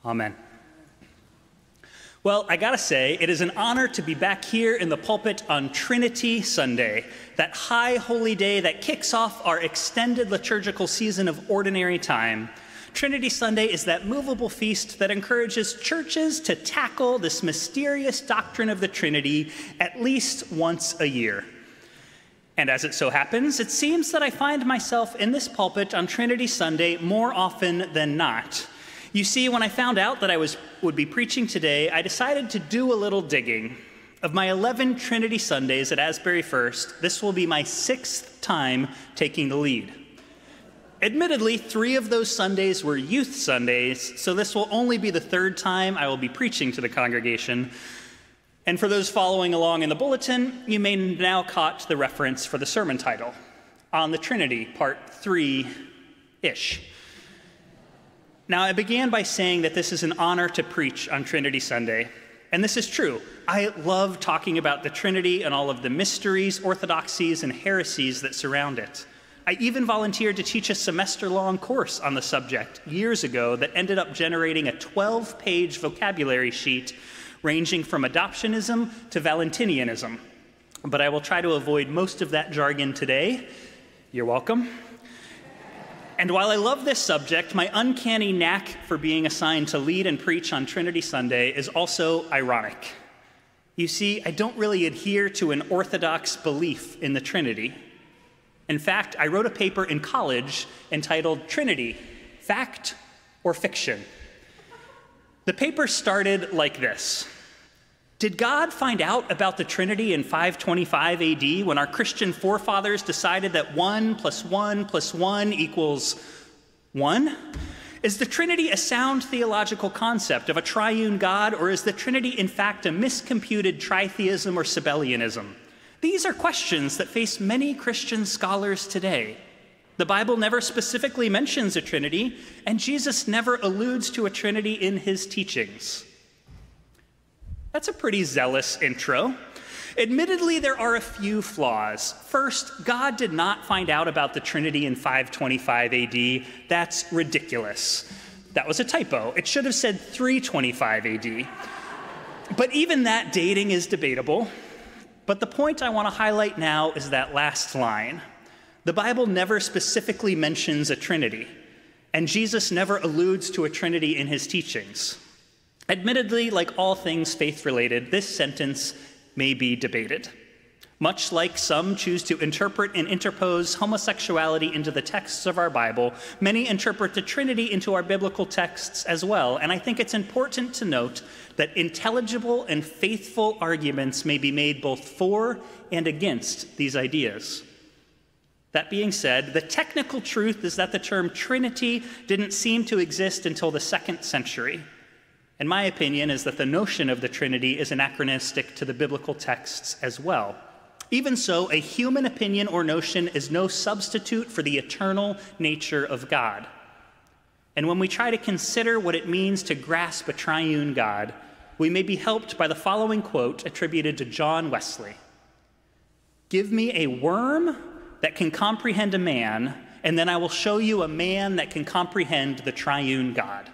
Amen. Well, I gotta say, it is an honor to be back here in the pulpit on Trinity Sunday, that high holy day that kicks off our extended liturgical season of ordinary time. Trinity Sunday is that movable feast that encourages churches to tackle this mysterious doctrine of the Trinity at least once a year. And as it so happens, it seems that I find myself in this pulpit on Trinity Sunday more often than not. You see, when I found out that I would be preaching today, I decided to do a little digging. Of my 11 Trinity Sundays at Asbury First, this will be my 6th time taking the lead. Admittedly, 3 of those Sundays were youth Sundays, so this will only be the 3rd time I will be preaching to the congregation. And for those following along in the bulletin, you may now caught the reference for the sermon title, On the Trinity, Part 3-ish. Now, I began by saying that this is an honor to preach on Trinity Sunday, and this is true. I love talking about the Trinity and all of the mysteries, orthodoxies, and heresies that surround it. I even volunteered to teach a semester-long course on the subject years ago that ended up generating a 12-page vocabulary sheet ranging from adoptionism to Valentinianism. But I will try to avoid most of that jargon today. You're welcome. And while I love this subject, my uncanny knack for being assigned to lead and preach on Trinity Sunday is also ironic. You see, I don't really adhere to an orthodox belief in the Trinity. In fact, I wrote a paper in college entitled Trinity, Fact or Fiction? The paper started like this. Did God find out about the Trinity in 525 AD when our Christian forefathers decided that 1 + 1 + 1 equals 1? Is the Trinity a sound theological concept of a triune God, or is the Trinity in fact a miscomputed tritheism or Sabellianism? These are questions that face many Christian scholars today. The Bible never specifically mentions a Trinity, and Jesus never alludes to a Trinity in his teachings. That's a pretty zealous intro. Admittedly, there are a few flaws. First, God did not find out about the Trinity in 525 AD. That's ridiculous. That was a typo. It should have said 325 AD. But even that dating is debatable. But the point I want to highlight now is that last line. The Bible never specifically mentions a Trinity, and Jesus never alludes to a Trinity in his teachings. Admittedly, like all things faith-related, this sentence may be debated. Much like some choose to interpret and interpose homosexuality into the texts of our Bible, many interpret the Trinity into our biblical texts as well, and I think it's important to note that intelligible and faithful arguments may be made both for and against these ideas. That being said, the technical truth is that the term Trinity didn't seem to exist until the 2nd century. And my opinion is that the notion of the Trinity is anachronistic to the biblical texts as well. Even so, a human opinion or notion is no substitute for the eternal nature of God. And when we try to consider what it means to grasp a triune God, we may be helped by the following quote attributed to John Wesley. "Give me a worm that can comprehend a man, and then I will show you a man that can comprehend the triune God."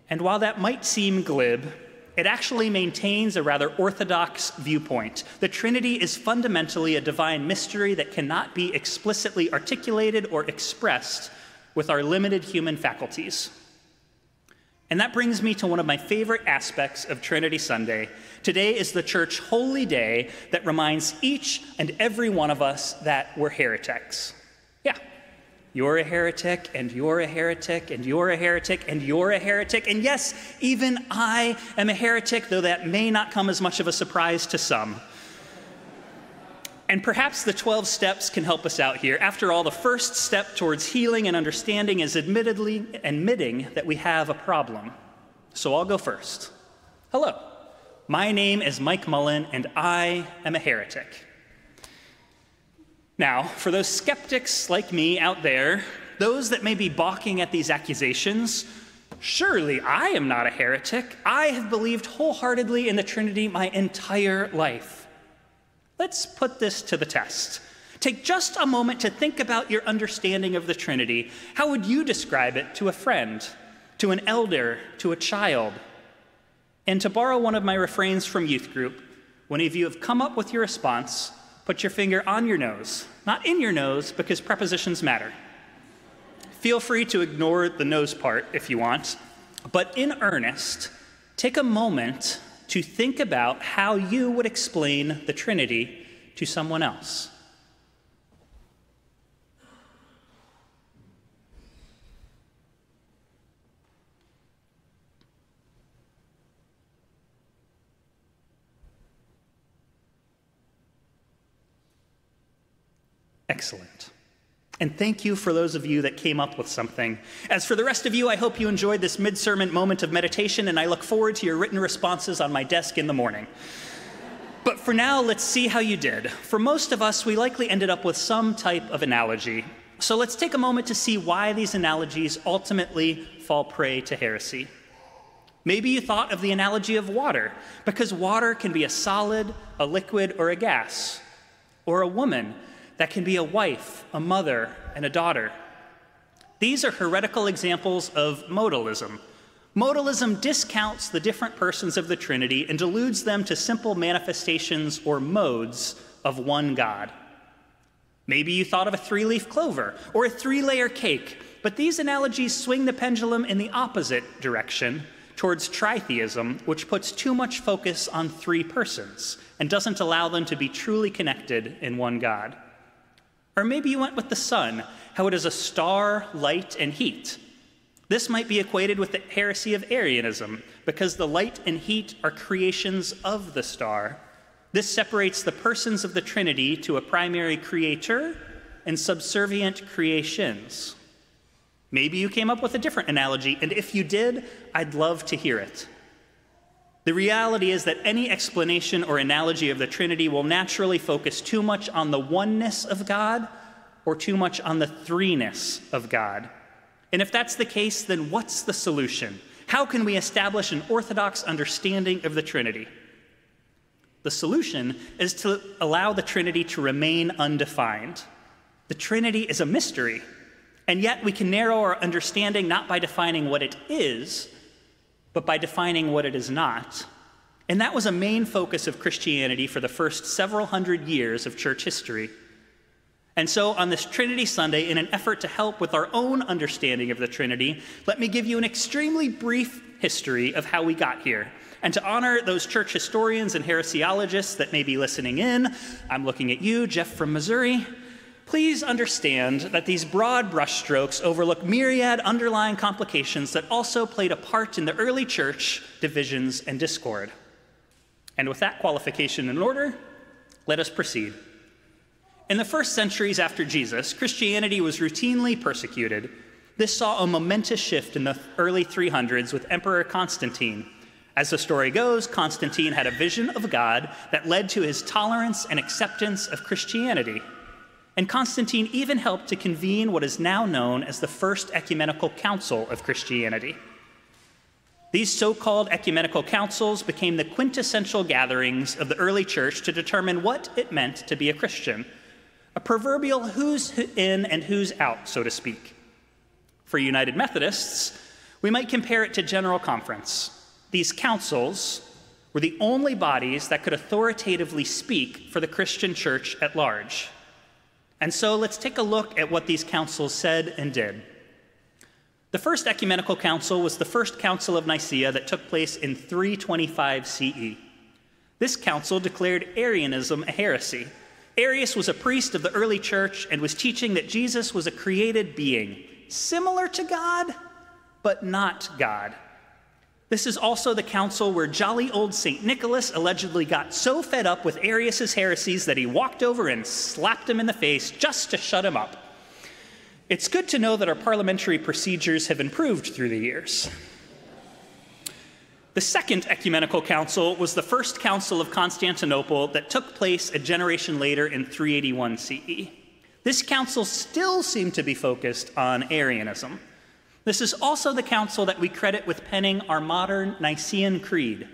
And while that might seem glib, it actually maintains a rather orthodox viewpoint. The Trinity is fundamentally a divine mystery that cannot be explicitly articulated or expressed with our limited human faculties. And that brings me to one of my favorite aspects of Trinity Sunday. Today is the church holy day that reminds each and every one of us that we're heretics. Yeah. You're a heretic, and you're a heretic, and you're a heretic, and you're a heretic. And yes, even I am a heretic, though that may not come as much of a surprise to some. And perhaps the 12 steps can help us out here. After all, the first step towards healing and understanding is admitting that we have a problem. So I'll go first. Hello, my name is Mike Mullin, and I am a heretic. Now, for those skeptics like me out there, those that may be balking at these accusations, surely I am not a heretic. I have believed wholeheartedly in the Trinity my entire life. Let's put this to the test. Take just a moment to think about your understanding of the Trinity. How would you describe it to a friend? to an elder, to a child. And to borrow one of my refrains from youth group, when any of you have come up with your response, put your finger on your nose, not in your nose, because prepositions matter. Feel free to ignore the nose part if you want, but in earnest, take a moment to think about how you would explain the Trinity to someone else. Excellent. And thank you for those of you that came up with something. As for the rest of you, I hope you enjoyed this mid-sermon moment of meditation, and I look forward to your written responses on my desk in the morning. But for now, let's see how you did. For most of us, we likely ended up with some type of analogy. So let's take a moment to see why these analogies ultimately fall prey to heresy. Maybe you thought of the analogy of water, because water can be a solid, a liquid, or a gas. Or a woman that can be a wife, a mother, and a daughter. These are heretical examples of modalism. Modalism discounts the different persons of the Trinity and deludes them to simple manifestations or modes of one God. Maybe you thought of a three-leaf clover or a three-layer cake, but these analogies swing the pendulum in the opposite direction towards tritheism, which puts too much focus on three persons and doesn't allow them to be truly connected in one God. Or maybe you went with the sun, how it is a star, light, and heat. This might be equated with the heresy of Arianism, because the light and heat are creations of the star. This separates the persons of the Trinity to a primary creator and subservient creations. Maybe you came up with a different analogy, and if you did, I'd love to hear it. The reality is that any explanation or analogy of the Trinity will naturally focus too much on the oneness of God or too much on the threeness of God. And if that's the case, then what's the solution? How can we establish an orthodox understanding of the Trinity? The solution is to allow the Trinity to remain undefined. The Trinity is a mystery, and yet we can narrow our understanding not by defining what it is, but by defining what it is not. And that was a main focus of Christianity for the first several hundred years of church history. And so on this Trinity Sunday, in an effort to help with our own understanding of the Trinity, let me give you an extremely brief history of how we got here. And to honor those church historians and heresiologists that may be listening in, I'm looking at you, Jeff from Missouri. Please understand that these broad brushstrokes overlook myriad underlying complications that also played a part in the early church divisions and discord. And with that qualification in order, let us proceed. In the first centuries after Jesus, Christianity was routinely persecuted. This saw a momentous shift in the early 300s with Emperor Constantine. As the story goes, Constantine had a vision of God that led to his tolerance and acceptance of Christianity. And Constantine even helped to convene what is now known as the First Ecumenical Council of Christianity. These so-called ecumenical councils became the quintessential gatherings of the early church to determine what it meant to be a Christian, a proverbial who's in and who's out, so to speak. For United Methodists, we might compare it to General Conference. These councils were the only bodies that could authoritatively speak for the Christian church at large. And so let's take a look at what these councils said and did. The First Ecumenical Council was the first Council of Nicaea that took place in 325 CE. This council declared Arianism a heresy. Arius was a priest of the early church and was teaching that Jesus was a created being, similar to God, but not God. This is also the council where jolly old St. Nicholas allegedly got so fed up with Arius's heresies that he walked over and slapped him in the face just to shut him up. It's good to know that our parliamentary procedures have improved through the years. The Second Ecumenical Council was the first Council of Constantinople that took place a generation later in 381 CE. This council still seemed to be focused on Arianism. This is also the council that we credit with penning our modern Nicene Creed.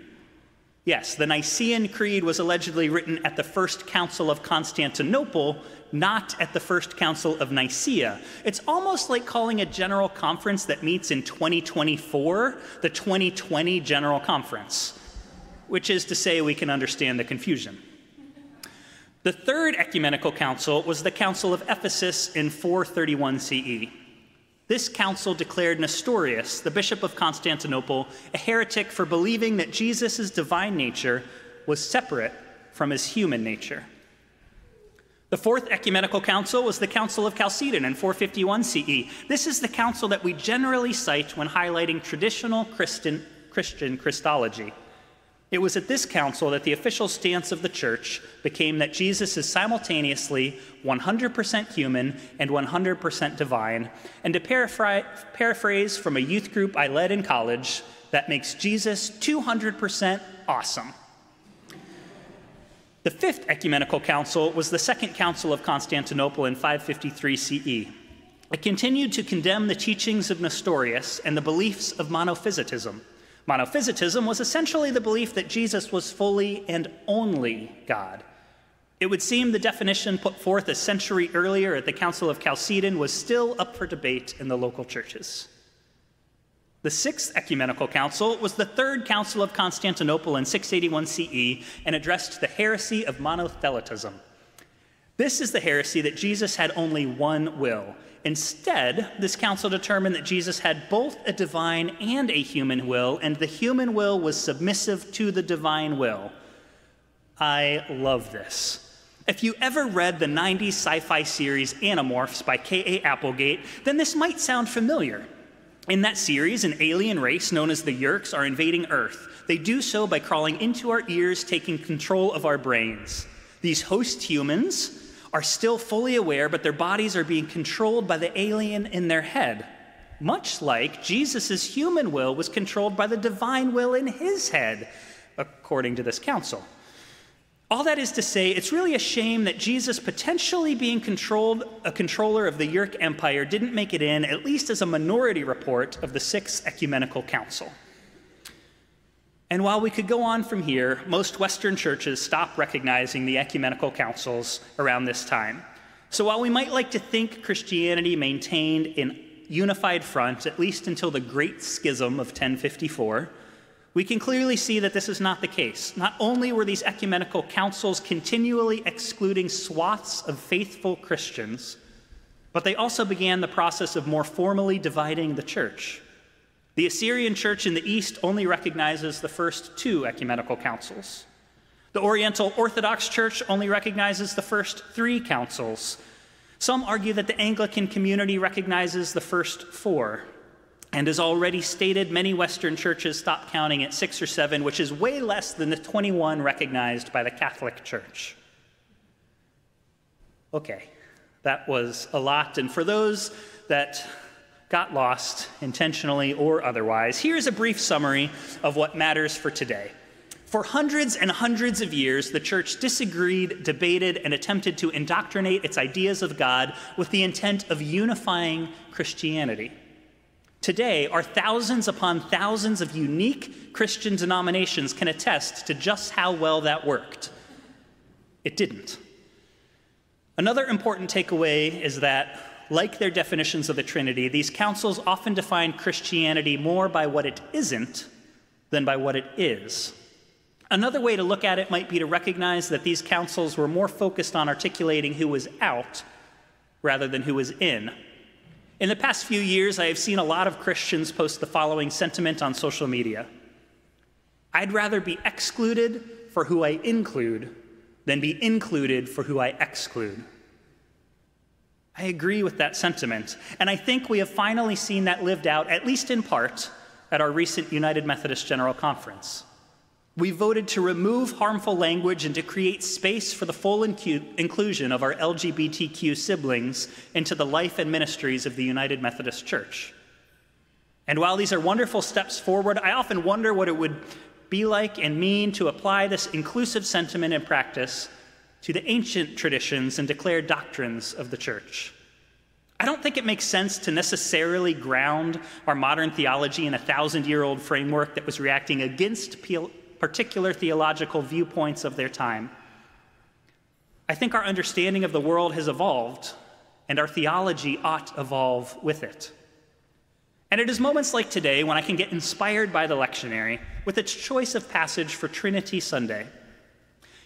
Yes, the Nicene Creed was allegedly written at the First Council of Constantinople, not at the First Council of Nicaea. It's almost like calling a general conference that meets in 2024 the 2020 General Conference, which is to say we can understand the confusion. The third ecumenical council was the Council of Ephesus in 431 CE. This council declared Nestorius, the Bishop of Constantinople, a heretic for believing that Jesus' divine nature was separate from his human nature. The fourth ecumenical council was the Council of Chalcedon in 451 CE. This is the council that we generally cite when highlighting traditional Christian Christology. It was at this council that the official stance of the church became that Jesus is simultaneously 100% human and 100% divine. And to paraphrase from a youth group I led in college, that makes Jesus 200% awesome. The fifth ecumenical council was the Second Council of Constantinople in 553 CE. It continued to condemn the teachings of Nestorius and the beliefs of monophysitism. Monophysitism was essentially the belief that Jesus was fully and only God. It would seem the definition put forth a century earlier at the Council of Chalcedon was still up for debate in the local churches. The Sixth Ecumenical Council was the Third Council of Constantinople in 681 CE and addressed the heresy of monothelitism. This is the heresy that Jesus had only one will. Instead, this council determined that Jesus had both a divine and a human will, and the human will was submissive to the divine will. I love this. If you ever read the 90s sci-fi series Animorphs by K.A. Applegate, then this might sound familiar. In that series, an alien race known as the Yeerks are invading Earth. They do so by crawling into our ears, taking control of our brains. These host humans are still fully aware, but their bodies are being controlled by the alien in their head, much like Jesus' human will was controlled by the divine will in his head, according to this council. All that is to say, it's really a shame that Jesus potentially being a controller of the Yeerk Empire didn't make it in, at least as a minority report of the Sixth Ecumenical Council. And while we could go on from here, most Western churches stopped recognizing the ecumenical councils around this time. So while we might like to think Christianity maintained a unified front, at least until the Great Schism of 1054, we can clearly see that this is not the case. Not only were these ecumenical councils continually excluding swaths of faithful Christians, but they also began the process of more formally dividing the church. The Assyrian church in the East only recognizes the first two ecumenical councils. The Oriental Orthodox Church only recognizes the first three councils. Some argue that the Anglican community recognizes the first four. And as already stated, many Western churches stopped counting at 6 or 7, which is way less than the 21 recognized by the Catholic Church. Okay, that was a lot. And for those that got lost, intentionally or otherwise, here's a brief summary of what matters for today. For hundreds and hundreds of years, the church disagreed, debated, and attempted to indoctrinate its ideas of God with the intent of unifying Christianity. Today, our thousands upon thousands of unique Christian denominations can attest to just how well that worked. It didn't. Another important takeaway is that, like their definitions of the Trinity, these councils often define Christianity more by what it isn't than by what it is. Another way to look at it might be to recognize that these councils were more focused on articulating who was out rather than who was in. In the past few years, I have seen a lot of Christians post the following sentiment on social media: I'd rather be excluded for who I include than be included for who I exclude. I agree with that sentiment, and I think we have finally seen that lived out, at least in part, at our recent United Methodist General Conference. We voted to remove harmful language and to create space for the full inclusion of our LGBTQ siblings into the life and ministries of the United Methodist Church. And while these are wonderful steps forward, I often wonder what it would be like and mean to apply this inclusive sentiment and practice to the ancient traditions and declared doctrines of the church. I don't think it makes sense to necessarily ground our modern theology in a 1,000-year-old framework that was reacting against particular theological viewpoints of their time. I think our understanding of the world has evolved, and our theology ought to evolve with it. And it is moments like today when I can get inspired by the lectionary with its choice of passage for Trinity Sunday.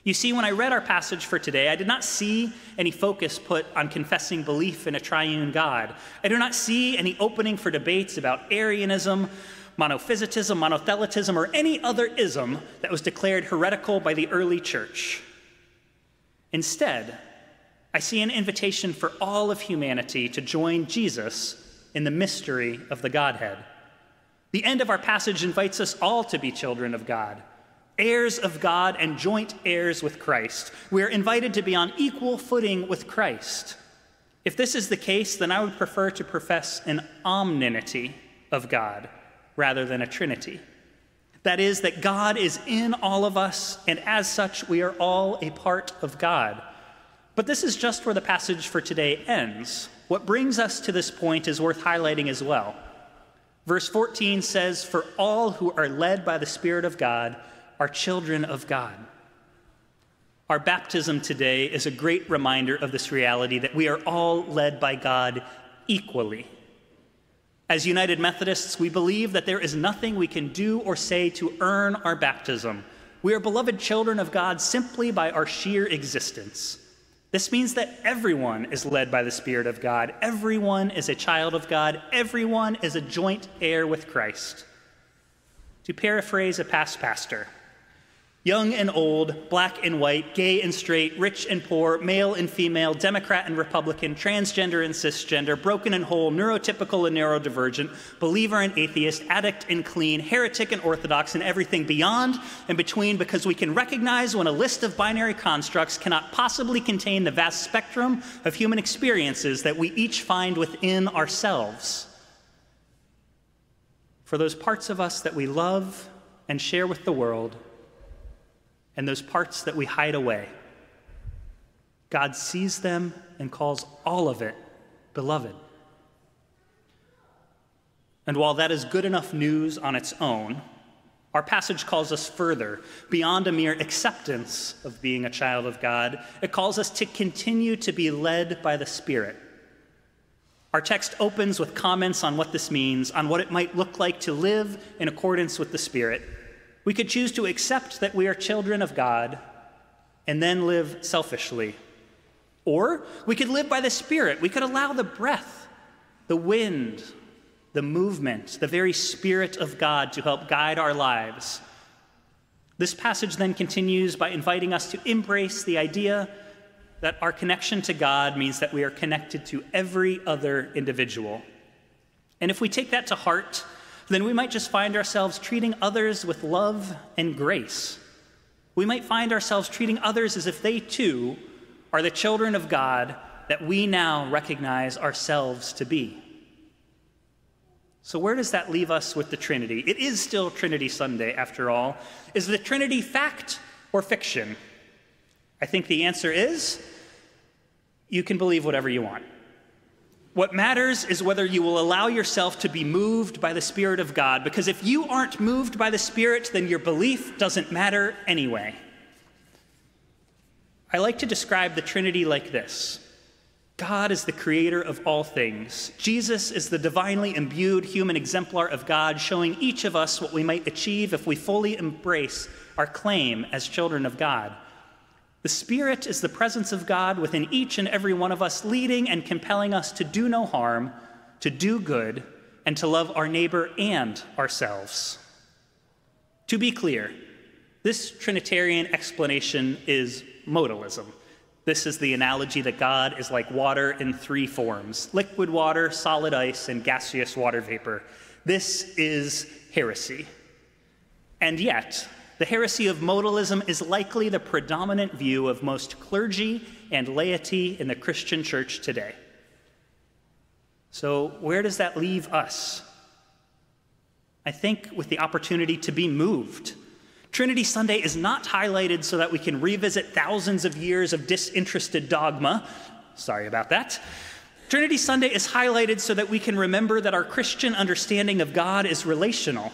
You see, when I read our passage for today, I did not see any focus put on confessing belief in a triune God. I do not see any opening for debates about Arianism, monophysitism, monothelitism, or any other ism that was declared heretical by the early church. Instead, I see an invitation for all of humanity to join Jesus in the mystery of the Godhead. The end of our passage invites us all to be children of God, heirs of God and joint heirs with Christ. We are invited to be on equal footing with Christ. If this is the case, then I would prefer to profess an omninity of God rather than a Trinity. That is, that God is in all of us, and as such, we are all a part of God. But this is just where the passage for today ends. What brings us to this point is worth highlighting as well. Verse 14 says, "For all who are led by the Spirit of God are children of God." Our baptism today is a great reminder of this reality that we are all led by God equally. As United Methodists, we believe that there is nothing we can do or say to earn our baptism. We are beloved children of God simply by our sheer existence. This means that everyone is led by the Spirit of God. Everyone is a child of God. Everyone is a joint heir with Christ. To paraphrase a past pastor, young and old, black and white, gay and straight, rich and poor, male and female, Democrat and Republican, transgender and cisgender, broken and whole, neurotypical and neurodivergent, believer and atheist, addict and clean, heretic and orthodox, and everything beyond and between, because we can recognize when a list of binary constructs cannot possibly contain the vast spectrum of human experiences that we each find within ourselves. For those parts of us that we love and share with the world, and those parts that we hide away, God sees them and calls all of it beloved. And while that is good enough news on its own, our passage calls us further, beyond a mere acceptance of being a child of God. It calls us to continue to be led by the Spirit. Our text opens with comments on what this means, on what it might look like to live in accordance with the Spirit. We could choose to accept that we are children of God and then live selfishly. Or we could live by the Spirit. We could allow the breath, the wind, the movement, the very Spirit of God to help guide our lives. This passage then continues by inviting us to embrace the idea that our connection to God means that we are connected to every other individual. And if we take that to heart, then we might just find ourselves treating others with love and grace. We might find ourselves treating others as if they too are the children of God that we now recognize ourselves to be. So where does that leave us with the Trinity? It is still Trinity Sunday, after all. Is the Trinity fact or fiction? I think the answer is, you can believe whatever you want. What matters is whether you will allow yourself to be moved by the Spirit of God, because if you aren't moved by the Spirit, then your belief doesn't matter anyway. I like to describe the Trinity like this. God is the creator of all things. Jesus is the divinely imbued human exemplar of God, showing each of us what we might achieve if we fully embrace our claim as children of God. The Spirit is the presence of God within each and every one of us, leading and compelling us to do no harm, to do good, and to love our neighbor and ourselves. To be clear, this Trinitarian explanation is modalism. This is the analogy that God is like water in three forms: liquid water, solid ice, and gaseous water vapor. This is heresy. And yet, the heresy of modalism is likely the predominant view of most clergy and laity in the Christian church today. So where does that leave us? I think with the opportunity to be moved. Trinity Sunday is not highlighted so that we can revisit thousands of years of disinterested dogma. Sorry about that. Trinity Sunday is highlighted so that we can remember that our Christian understanding of God is relational.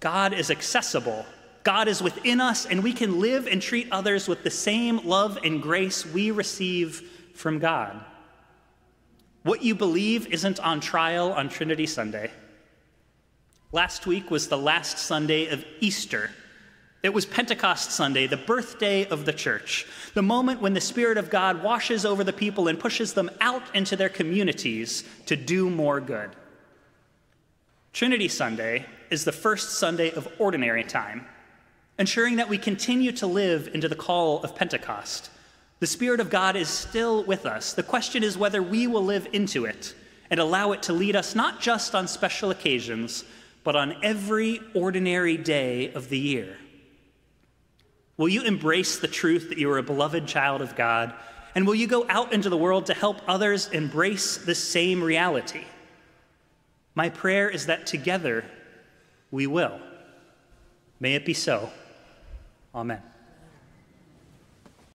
God is accessible. God is within us, and we can live and treat others with the same love and grace we receive from God. What you believe isn't on trial on Trinity Sunday. Last week was the last Sunday of Easter. It was Pentecost Sunday, the birthday of the church, the moment when the Spirit of God washes over the people and pushes them out into their communities to do more good. Trinity Sunday is the first Sunday of ordinary time, ensuring that we continue to live into the call of Pentecost. The Spirit of God is still with us. The question is whether we will live into it and allow it to lead us not just on special occasions, but on every ordinary day of the year. Will you embrace the truth that you are a beloved child of God? And will you go out into the world to help others embrace the same reality? My prayer is that together we will. May it be so. Amen.